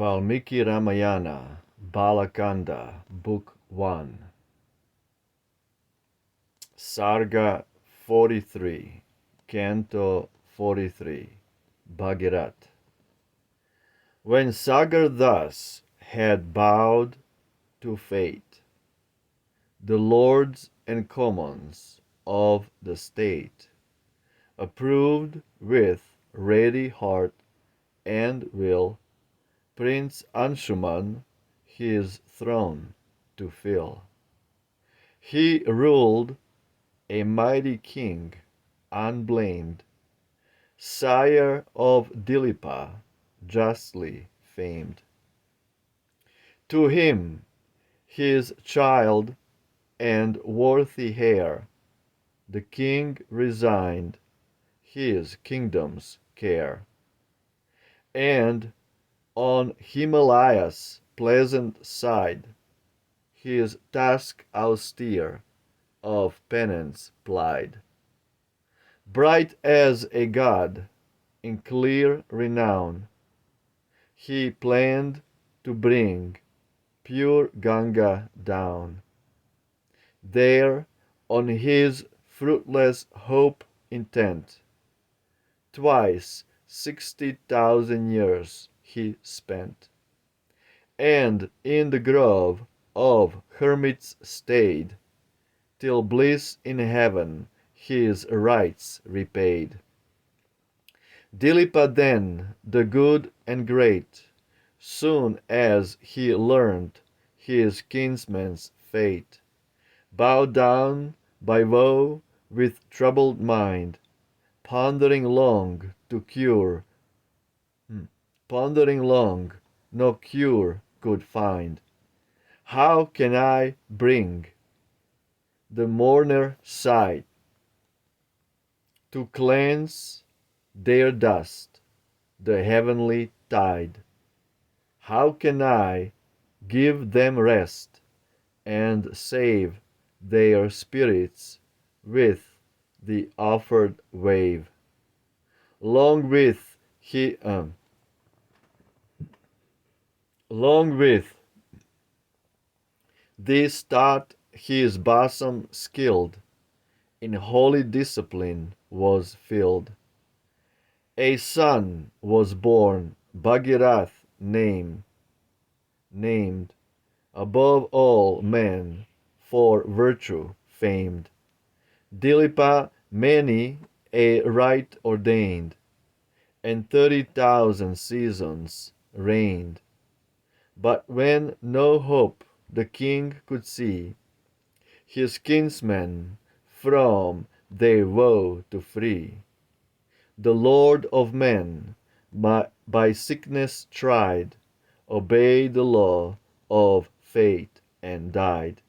Valmiki Ramayana, Bala Kanda, Book 1. Sarga 43, Canto 43, Bhagirath. When Sagar thus had bowed to fate, the lords and commons of the state approved with ready heart and will Prince Anshuman his throne to fill. He ruled a mighty king, unblamed, sire of Dilipa, justly famed. To him his child and worthy heir the king resigned his kingdom's care, and on Himalaya's pleasant side his task austere of penance plied. Bright as a god in clear renown, he planned to bring pure Ganga down. There, on his fruitless hope intent, twice 60,000 years he spent, and in the grove of hermits stayed, till bliss in heaven his rites repaid. Dilipa then, the good and great, soon as he learnt his kinsman's fate, bowed down by woe with troubled mind, pondering long to cure, pondering long, no cure could find. How can I bring the mourner sighed to cleanse their dust, the heavenly tide? How can I give them rest and save their spirits with the offered wave? Long with he long with this thought his bosom skilled in holy discipline was filled. A son was born, Bhagirath named, above all men for virtue famed. Dilipa many a rite ordained, and 30,000 seasons reigned. But when no hope the king could see, his kinsmen from their woe to free, the Lord of men, by sickness tried, obeyed the law of fate and died.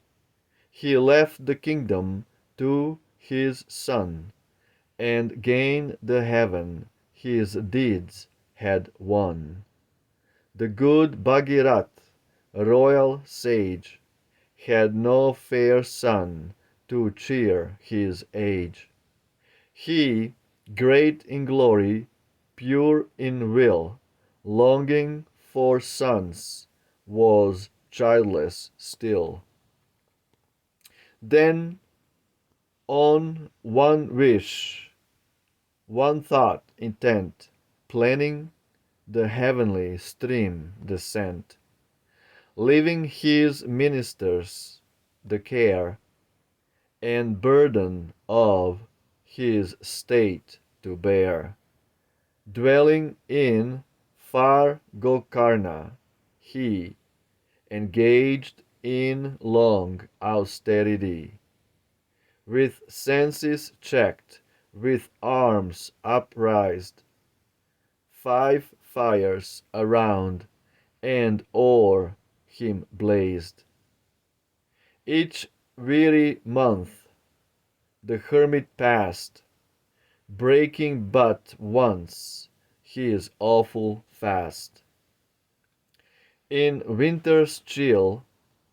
He left the kingdom to his son, and gained the heaven his deeds had won. The good Bhagirath, royal sage, had no fair son to cheer his age. He, great in glory, pure in will, longing for sons, was childless still. Then on one wish, one thought intent, planning the heavenly stream descent, leaving his ministers the care and burden of his state to bear. Dwelling in far Gokarna, he engaged in long austerity, with senses checked, with arms upraised, 5 fires around and o'er him blazed. Each weary month the hermit passed, breaking but once his awful fast. In winter's chill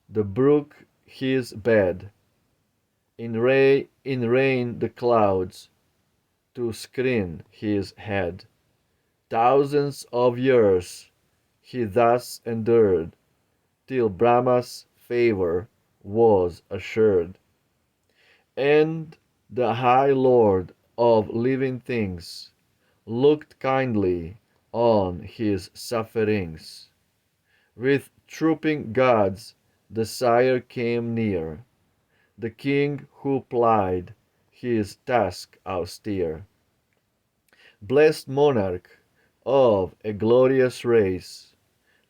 the brook his bed, in rain the clouds to screen his head. Thousands of years he thus endured, till Brahma's favor was assured. And the high lord of living things looked kindly on his sufferings. With trooping gods the sire came near, the king who plied his task austere. Blessed monarch of a glorious race,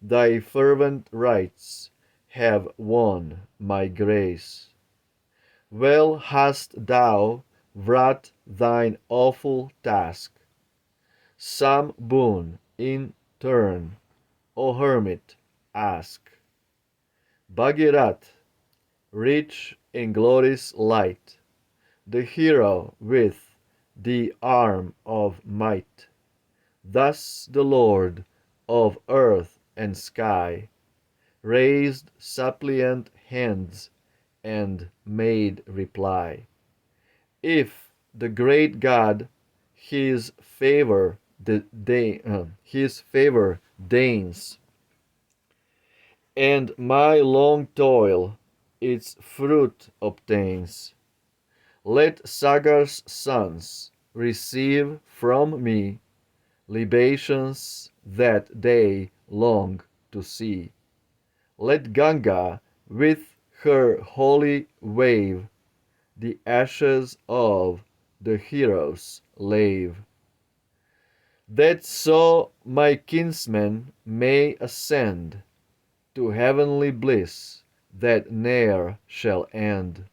thy fervent rites have won my grace. Well hast thou wrought thine awful task. Some boon in turn, O hermit, ask. Bhagirath, rich in glory's light, the hero with the arm of might. Thus the Lord of earth and sky raised suppliant hands and made reply. If the great God his favor deigns, and my long toil its fruit obtains, let Sagar's sons receive from me libations that they long to see. Let Ganga with her holy wave the ashes of the heroes lave, that so my kinsmen may ascend to heavenly bliss that ne'er shall end.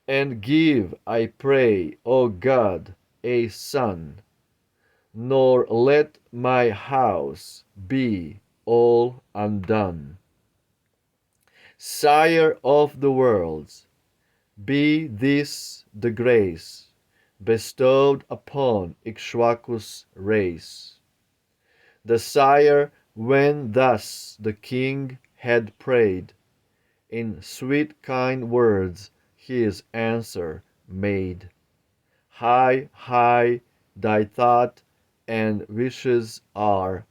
And give, I pray, O God, a son, nor let my house be all undone. Sire of the worlds, be this the grace bestowed upon Ikshwaku's race. The sire, when thus the king had prayed, in sweet kind words his answer made. High, high thy thought and wishes are,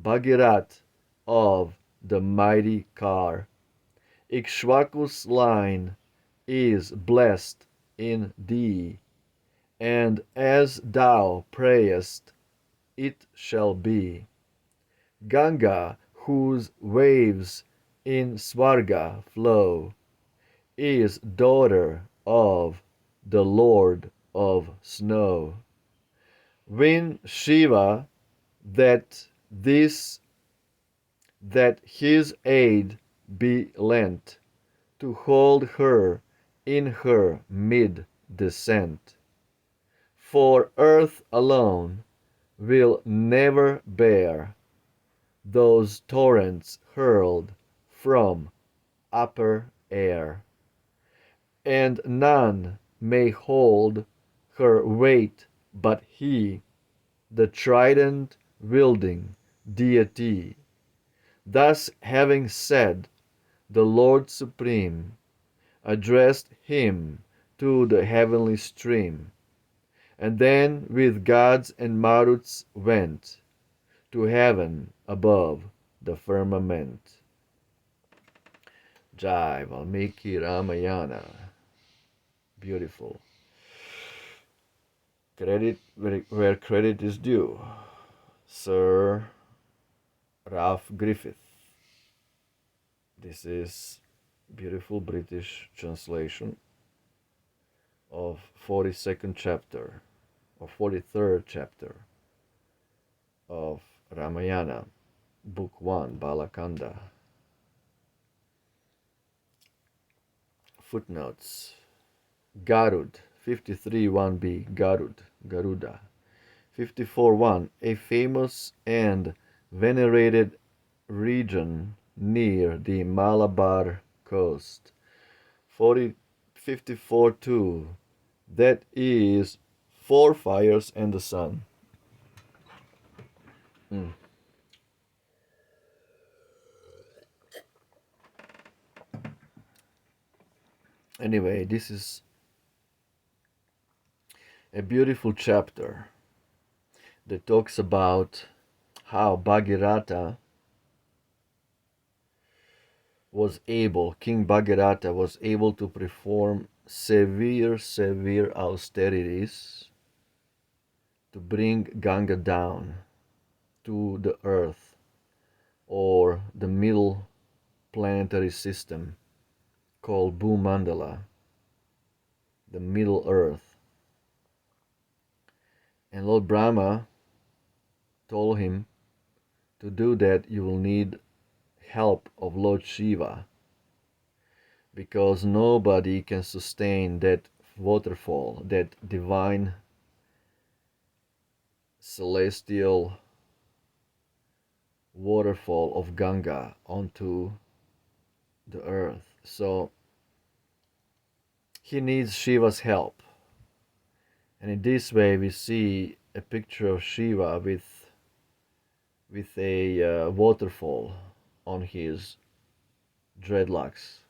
Bhagirath of the mighty car. Ikshwaku's line is blessed in thee, and as thou prayest, it shall be. Ganga, whose waves in Sarga flow, is daughter of the Lord of Snow. Win Shiva that his aid be lent to hold her in her mid-descent. For earth alone will never bear those torrents hurled from upper air, and none may hold her weight but he, the trident wielding deity. Thus having said, the Lord Supreme addressed him to the heavenly stream, and then with gods and maruts went to heaven above the firmament. Jai Valmiki Ramayana. Beautiful. Credit where credit is due. Sir Ralph Griffith. This is beautiful British translation of 42nd chapter or 43rd chapter of Ramayana, Book 1, Bala Kanda. Footnotes. Garud, 53.1b, Garuda. 54.1, a famous and venerated region near the Malabar coast. 54.2, that is four fires and the sun. Anyway, this is a beautiful chapter that talks about how Bhagirath King Bhagirath was able to perform severe austerities to bring Ganga down to the earth, or the middle planetary system called Bhumandala, the middle earth. And Lord Brahma told him, to do that you will need help of Lord Shiva, because nobody can sustain that waterfall, that divine celestial waterfall of Ganga onto the earth. So he needs Shiva's help. And in this way we see a picture of Shiva with a waterfall on his dreadlocks.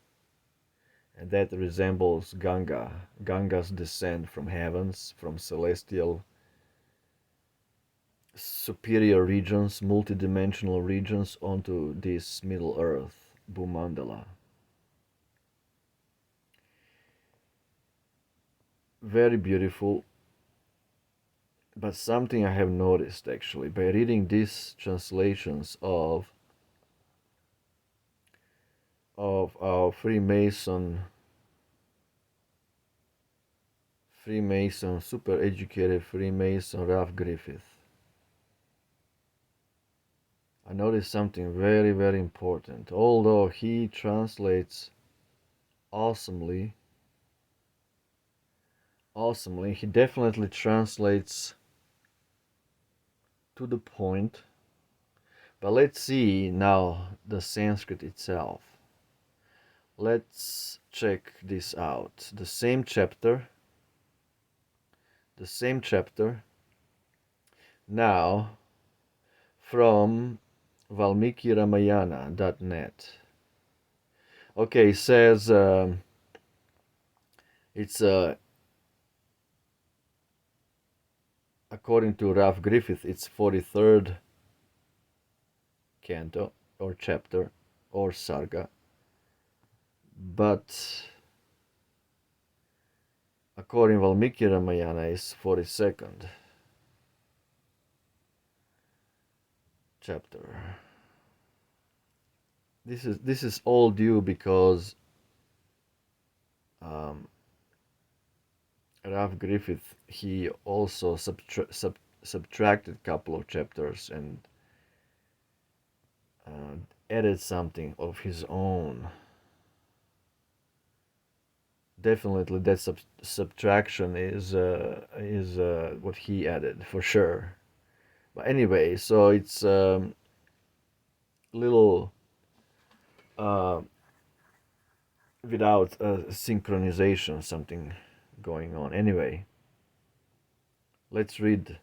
And that resembles Ganga's descent from heavens, from celestial superior regions, multidimensional regions, onto this middle earth, Bhumandala. Very beautiful, but something I have noticed actually by reading these translations of our Freemason, super educated Freemason Ralph Griffith. I noticed something very, very important. Although he translates awesomely, he definitely translates to the point. But let's see now the Sanskrit itself. Let's check this out. The same chapter. Now, from Valmiki Ramayana.net. Okay, it says it's according to Ralph Griffith, it's 43rd canto or chapter or Sarga. But according to Valmiki Ramayana, is 42nd chapter. This is all due because Ralph Griffith, he also subtracted a couple of chapters and added something of his own. Definitely, that subtraction is what he added for sure. But anyway, so it's little without synchronization, something going on. Anyway, let's read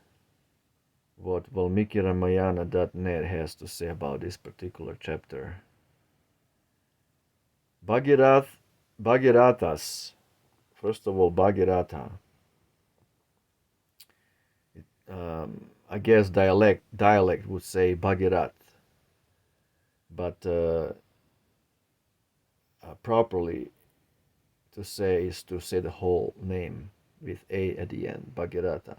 what ValmikiRamayana.net has to say about this particular chapter. Bhagirathas. First of all, Bhagiratha. I guess dialect would say Bhagirath, but properly to say is to say the whole name with A at the end, Bhagiratha.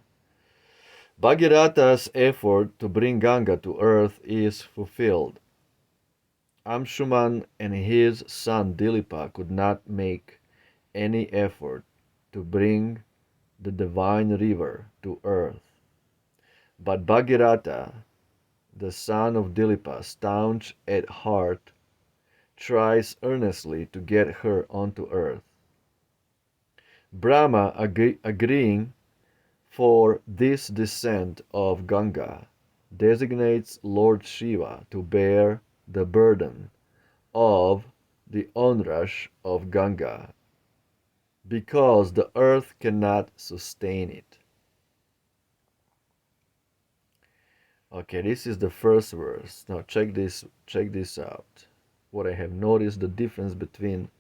Bhagiratha's effort to bring Ganga to earth is fulfilled. Amshuman and his son Dilipa could not make any effort to bring the divine river to earth. But Bhagiratha, the son of Dilipa, staunch at heart, tries earnestly to get her onto earth. Brahma, agreeing for this descent of Ganga, designates Lord Shiva to bear the burden of the onrush of Ganga, because the earth cannot sustain it. Okay, this is the first verse. Now check this out. What I have noticed, the difference between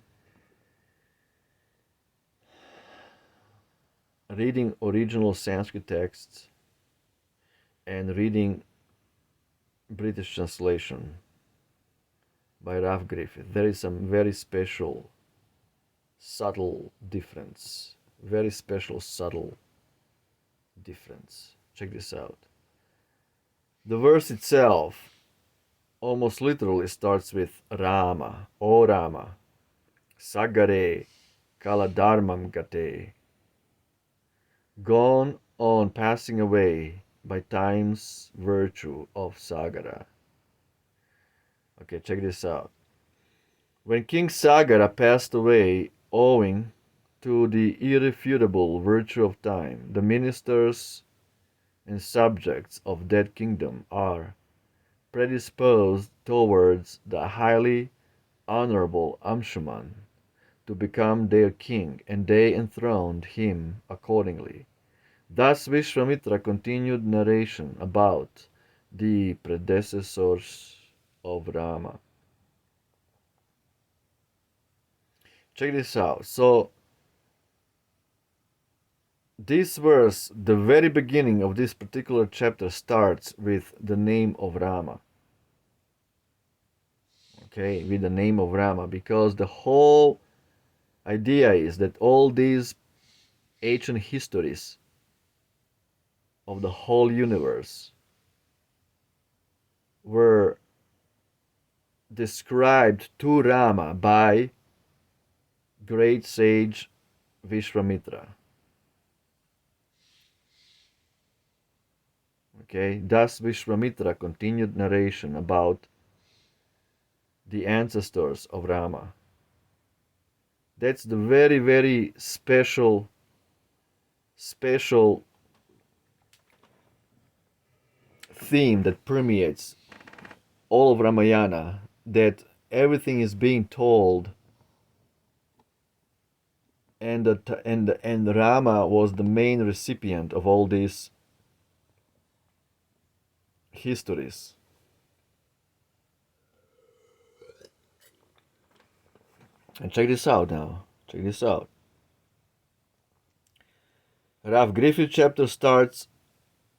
reading original Sanskrit texts and reading British translation by Ralph Griffith. There is some very special, subtle difference. Very special, subtle difference. Check this out. The verse itself almost literally starts with Rama, O Rama, Sagare, Kaladharmam Gate, gone on passing away by time's virtue of Sagara. Okay, check this out. When King Sagara passed away owing to the irrefutable virtue of time, the ministers and subjects of that kingdom are predisposed towards the highly honorable Amshuman to become their king, and they enthroned him accordingly. Thus Vishwamitra continued narration about the predecessors of Rama. Check this out. So, this verse, the very beginning of this particular chapter, starts with the name of Rama. Okay, with the name of Rama, because the whole idea is that all these ancient histories of the whole universe were described to Rama by great sage Vishwamitra. Okay, thus Vishwamitra continued narration about the ancestors of Rama. That's the very, very special theme that permeates all of Ramayana, that everything is being told, and Rama was the main recipient of all these histories. And check this out now. Check this out. Ralph Griffith chapter starts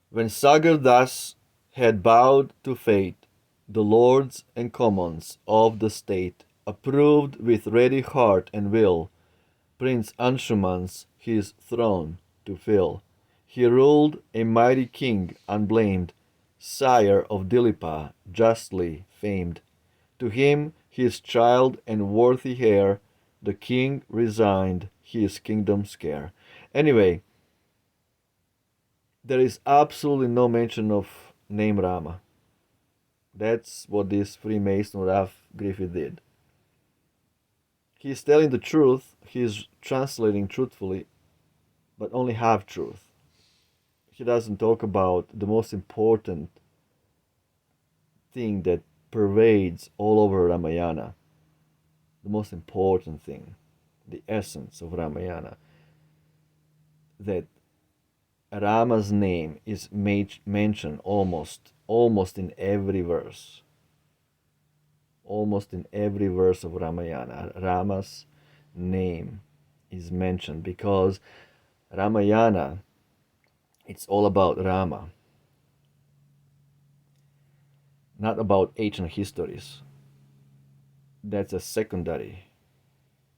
when Sagar Das had bowed to fate. The lords and commons of the state approved with ready heart and will Prince Anshuman's his throne to fill. He ruled a mighty king unblamed, sire of Dilipa, justly famed. To him, his child and worthy heir, the king resigned his kingdom's care. Anyway, there is absolutely no mention of name Rama. That's what this Freemason Ralph Griffith did. He's telling the truth, he's translating truthfully, but only half truth. He doesn't talk about the most important thing that pervades all over Ramayana. The most important thing, the essence of Ramayana, that Rama's name is mentioned almost in every verse. Almost in every verse of Ramayana, Rama's name is mentioned, because Ramayana, it's all about Rama, not about ancient histories. That's a secondary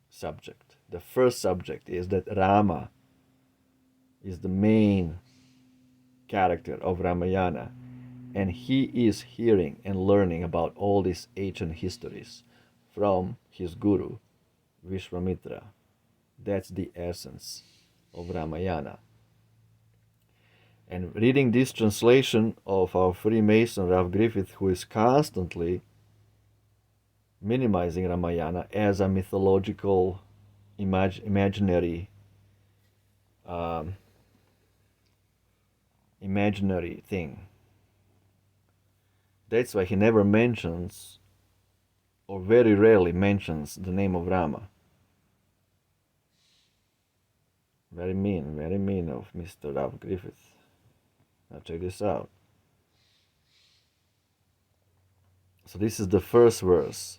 subject. The first subject is that Rama is the main character of Ramayana, and he is hearing and learning about all these ancient histories from his guru, Vishwamitra. That's the essence of Ramayana. And reading this translation of our Freemason Ralph Griffith, who is constantly minimizing Ramayana as a mythological, imaginary thing. That's why he never mentions, or very rarely mentions, the name of Rama. Very mean of Mr. Ralph Griffith. Now check this out. So this is the first verse.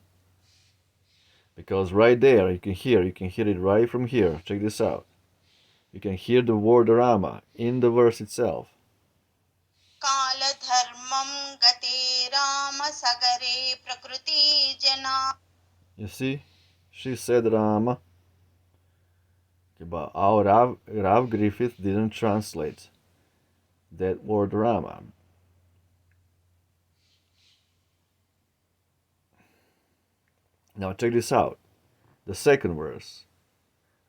Because right there you can hear it right from here. Check this out. You can hear the word Rama in the verse itself. Kaladharmam gate Rama sagare prakriti jana. You see, she said Rama, but our Rav Griffith didn't translate that word Rama. Now check this out. The second verse.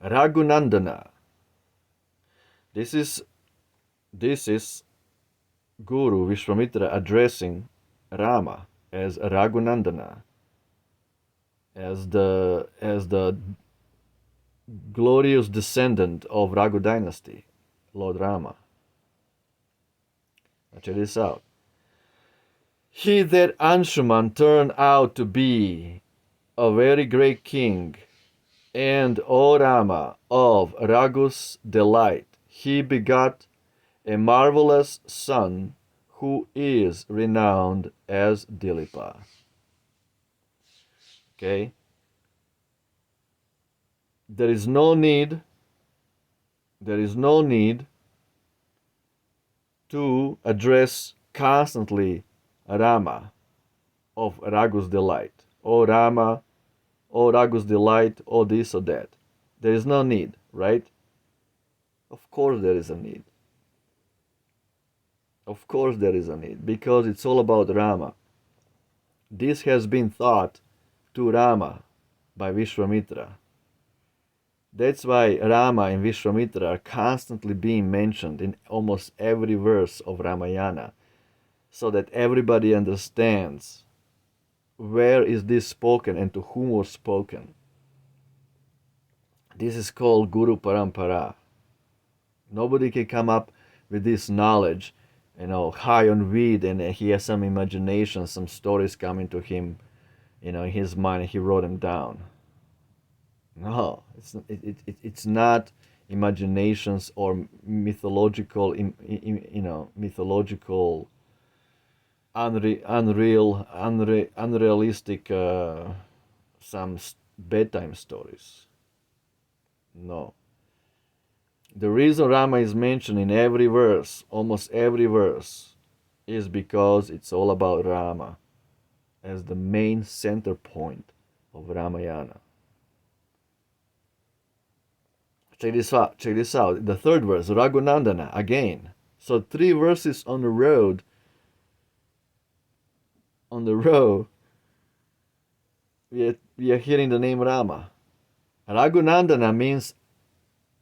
Raghunandana. This is Guru Vishwamitra addressing Rama as Raghunandana, as the glorious descendant of Raghu dynasty, Lord Rama. Now check this out. He that Anshuman turned out to be a very great king, and O Rama of Raghu's delight, he begot a marvelous son who is renowned as Dilipa. Okay? There is no need to address constantly Rama of Raghu's delight. O Rama, O Raghu's delight, O this or that. There is no need, right? Of course there is a need. Of course there is a need, because it's all about Rama. This has been taught to Rama by Vishwamitra. That's why Rama and Vishwamitra are constantly being mentioned in almost every verse of Ramayana, so that everybody understands where is this spoken and to whom was spoken. This is called Guru Parampara. Nobody can come up with this knowledge, high on weed, and he has some imagination, some stories coming to him, in his mind, and he wrote them down. No, it's not imaginations or mythological, mythological, unrealistic, some bedtime stories. No. The reason Rama is mentioned in every verse, almost every verse, is because it's all about Rama as the main center point of Ramayana. Check this out. The third verse, Raghunandana, again. So 3 verses on the road. We are hearing the name Rama. Raghunandana means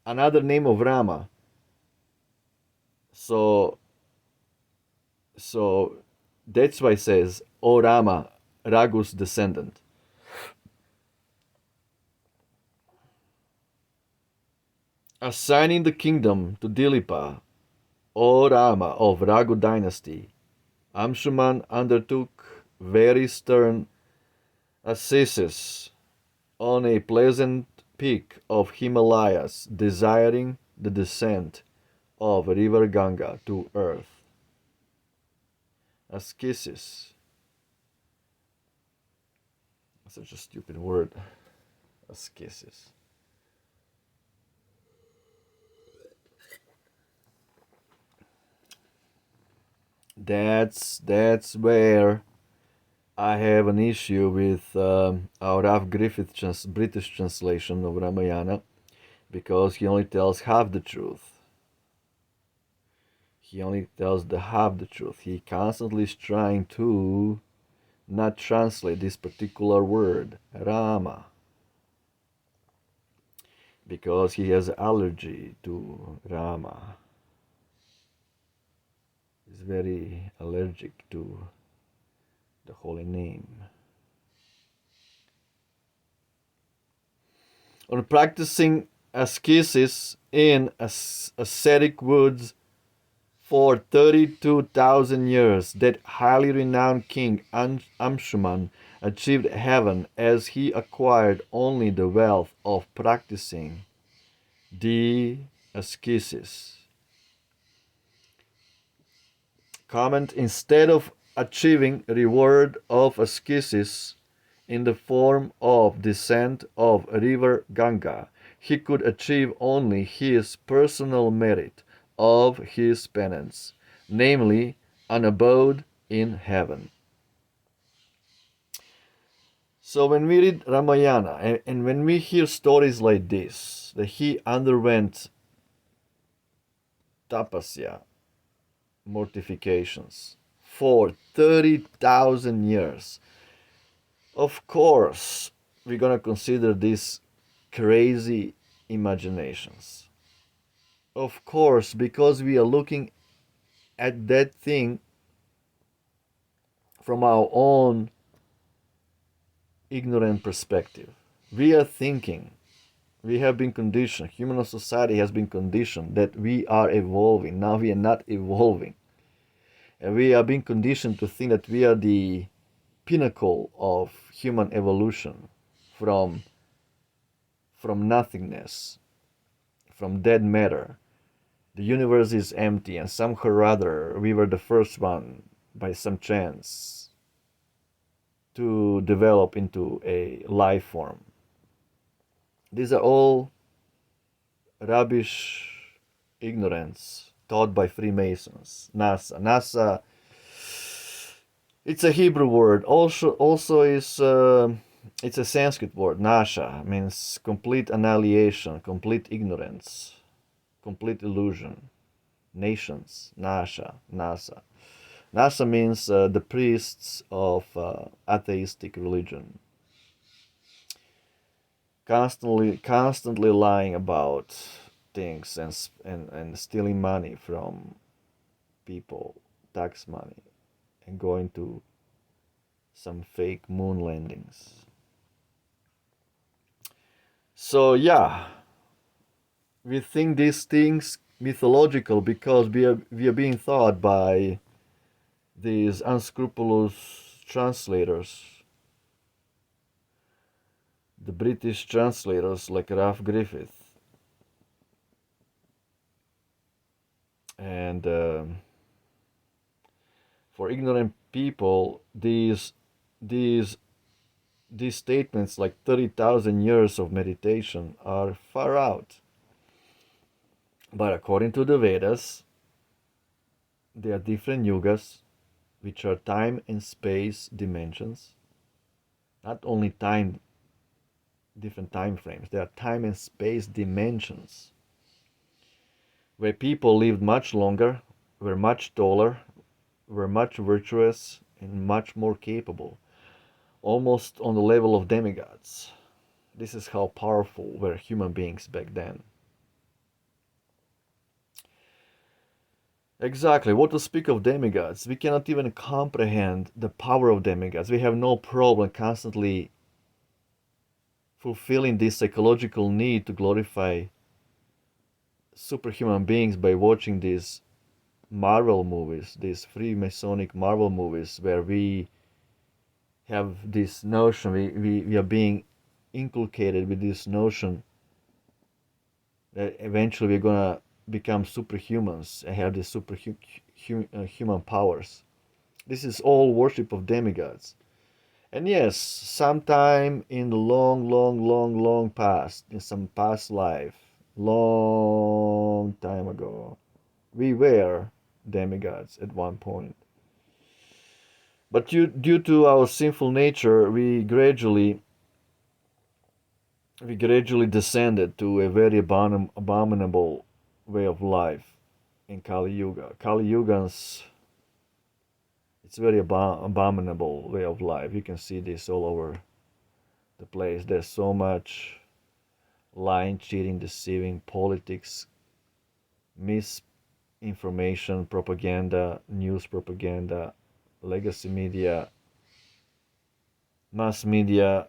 another name of Rama. So that's why it says, O Rama, Raghu's descendant. Assigning the kingdom to Dilipa, O Rama of Raghu dynasty, Anshuman undertook very stern ascesis on a pleasant peak of Himalayas, desiring the descent of river Ganga to earth. Ascesis. Such a stupid word. Ascesis. That's where I have an issue with our Ralph Griffith British translation of Ramayana, because he only tells half the truth. He only tells the half the truth. He constantly is trying to not translate this particular word, Rama, because he has allergy to Rama. He's very allergic to the holy name. On practicing ascesis in ascetic woods for 32,000 years, that highly renowned king Anshuman achieved heaven as he acquired only the wealth of practicing the ascesis. Comment: instead of achieving reward of ascesis in the form of descent of river Ganga, he could achieve only his personal merit of his penance, namely an abode in heaven. So when we read Ramayana and when we hear stories like this, that he underwent tapasya, mortifications, for 30,000 years, of course, we're gonna consider these crazy imaginations. Of course, because we are looking at that thing from our own ignorant perspective. We are thinking, we have been conditioned, human society has been conditioned that we are evolving. Now we are not evolving. And we are being conditioned to think that we are the pinnacle of human evolution from nothingness, from dead matter. The universe is empty, and somehow or other we were the first one by some chance to develop into a life form. These are all rubbish ignorance taught by Freemasons. NASA, it's a Hebrew word. Also is it's a Sanskrit word. Nasha means complete annihilation, complete ignorance, complete illusion. Nations, Nasha, NASA. NASA means the priests of atheistic religion. Constantly lying about things and stealing money from people, tax money, and going to some fake moon landings. So yeah, we think these things mythological because we are being taught by these unscrupulous translators, the British translators like Ralph Griffith, and for ignorant people, these these statements like 30,000 years of meditation are far out. But according to the Vedas, there are different yugas, which are time and space dimensions. Not only time, different time frames, there are time and space dimensions where people lived much longer, were much taller, were much virtuous, and much more capable, almost on the level of demigods. This is how powerful were human beings back then. Exactly, what to speak of demigods? We cannot even comprehend the power of demigods. We have no problem constantly fulfilling this psychological need to glorify superhuman beings by watching these Marvel movies, these Freemasonic Marvel movies, where we have this notion, we are being inculcated with this notion that eventually we're gonna become superhumans and have these human powers. This is all worship of demigods. And yes, sometime in the long past, in some past life, long time ago, we were demigods at one point. But due to our sinful nature, we gradually descended to a very abominable way of life in Kali Yuga. Kali Yugans, it's a very abominable way of life. You can see this all over the place. There's so much lying, cheating, deceiving, politics, misinformation, propaganda, news propaganda, legacy media, mass media,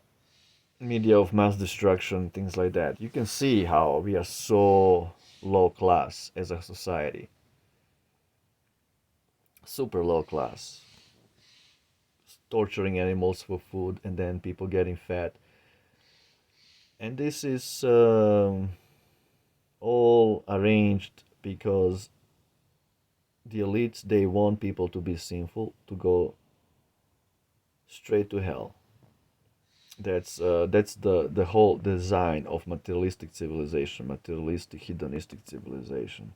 media of mass destruction, things like that. You can see how we are so low class as a society. Super low class. Torturing animals for food and then people getting fat. And this is all arranged because the elites, they want people to be sinful, to go straight to hell. That's the whole design of materialistic civilization, materialistic hedonistic civilization,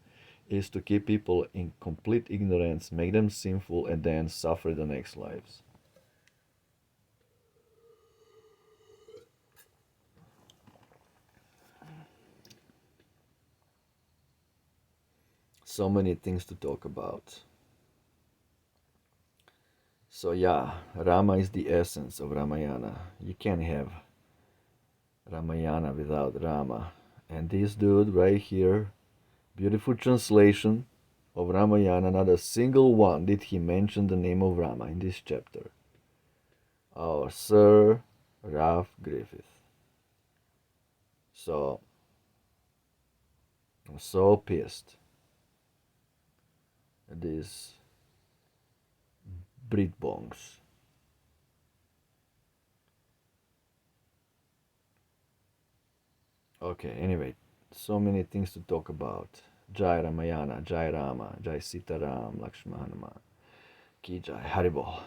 is to keep people in complete ignorance, make them sinful, and then suffer the next lives. So many things to talk about. So yeah, Rama is the essence of Ramayana. You can't have Ramayana without Rama. And this dude right here, beautiful translation of Ramayana, not a single one did he mention the name of Rama in this chapter. Our Sir Ralph Griffith. So I'm so pissed at these Britbongs. Okay, anyway, so many things to talk about. Jai Ramayana, Jai Rama, Jai Sitaram, Lakshmana, Ki Jai, Haribol.